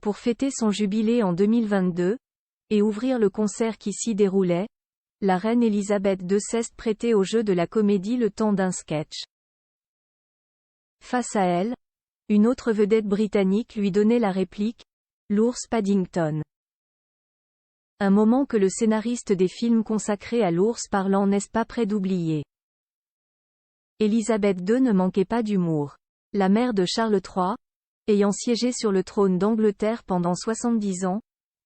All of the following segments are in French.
Pour fêter son jubilé en 2022, et ouvrir le concert qui s'y déroulait, la reine Elisabeth II s'est prêtée au jeu de la comédie le temps d'un sketch. Face à elle, une autre vedette britannique lui donnait la réplique, l'ours Paddington. Un moment que le scénariste des films consacrés à l'ours parlant n'est pas près d'oublier. Elisabeth II ne manquait pas d'humour. La mère de Charles III, ayant siégé sur le trône d'Angleterre pendant 70 ans,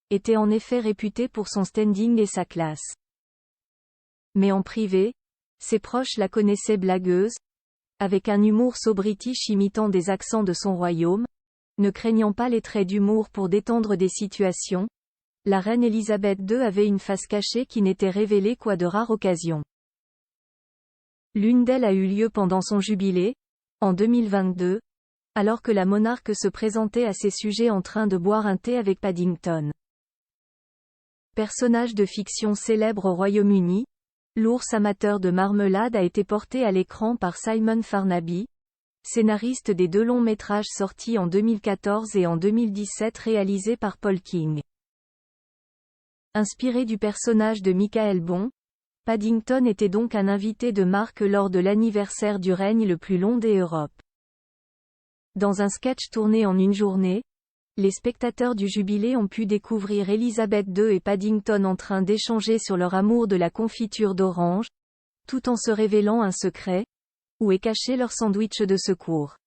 était en effet réputée pour son standing et sa classe. Mais en privé, ses proches la connaissaient blagueuse, avec un humour so-british imitant des accents de son royaume, ne craignant pas les traits d'humour pour détendre des situations. La reine Elisabeth II avait une face cachée qui n'était révélée qu'à de rares occasions. L'une d'elles a eu lieu pendant son jubilé, en 2022, alors que la monarque se présentait à ses sujets en train de boire un thé avec Paddington. Personnage de fiction célèbre au Royaume-Uni, l'ours amateur de marmelade a été porté à l'écran par Simon Farnaby, scénariste des 2 longs métrages sortis en 2014 et en 2017 réalisés par Paul King. Inspiré du personnage de Michael Bond, Paddington était donc un invité de marque lors de l'anniversaire du règne le plus long des Europes. Dans un sketch tourné en une journée, les spectateurs du jubilé ont pu découvrir Elisabeth II et Paddington en train d'échanger sur leur amour de la confiture d'orange, tout en se révélant un secret, où est caché leur sandwich de secours.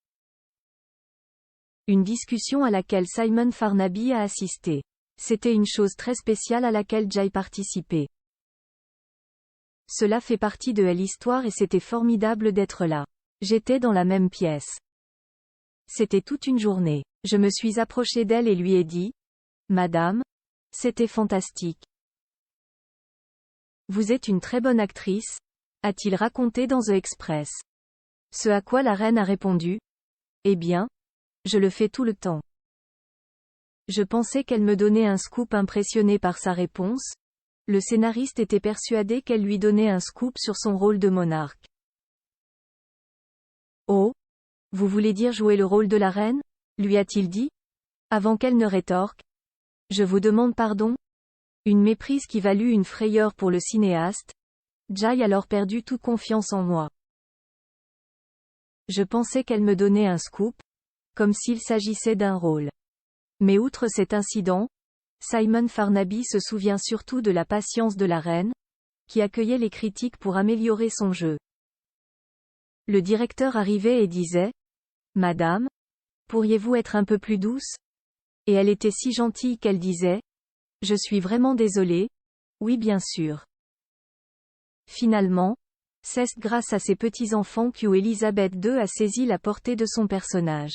Une discussion à laquelle Simon Farnaby a assisté. C'était une chose très spéciale à laquelle j'ai participé. Cela fait partie de l'histoire et c'était formidable d'être là. J'étais dans la même pièce. C'était toute une journée. Je me suis approché d'elle et lui ai dit, « Madame, c'était fantastique. Vous êtes une très bonne actrice », a-t-il raconté dans The Express. Ce à quoi la reine a répondu, « Eh bien, je le fais tout le temps. » Je pensais qu'elle me donnait un scoop. Impressionné par sa réponse, le scénariste était persuadé qu'elle lui donnait un scoop sur son rôle de monarque. Oh, vous voulez dire jouer le rôle de la reine? Lui a-t-il dit, avant qu'elle ne rétorque. Je vous demande pardon? Une méprise qui valut une frayeur pour le cinéaste. J'ai alors perdu toute confiance en moi. Je pensais qu'elle me donnait un scoop, comme s'il s'agissait d'un rôle. Mais outre cet incident, Simon Farnaby se souvient surtout de la patience de la reine, qui accueillait les critiques pour améliorer son jeu. Le directeur arrivait et disait, « Madame, pourriez-vous être un peu plus douce ?» Et elle était si gentille qu'elle disait, « Je suis vraiment désolée, oui bien sûr. » Finalement, c'est grâce à ses petits-enfants que Elisabeth II a saisi la portée de son personnage.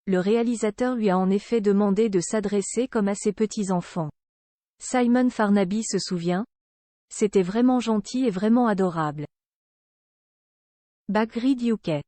Le réalisateur lui a en effet demandé de s'adresser comme à ses petits-enfants. Simon Farnaby se souvient, « C'était vraiment gentil et vraiment adorable. » Backgrid UK.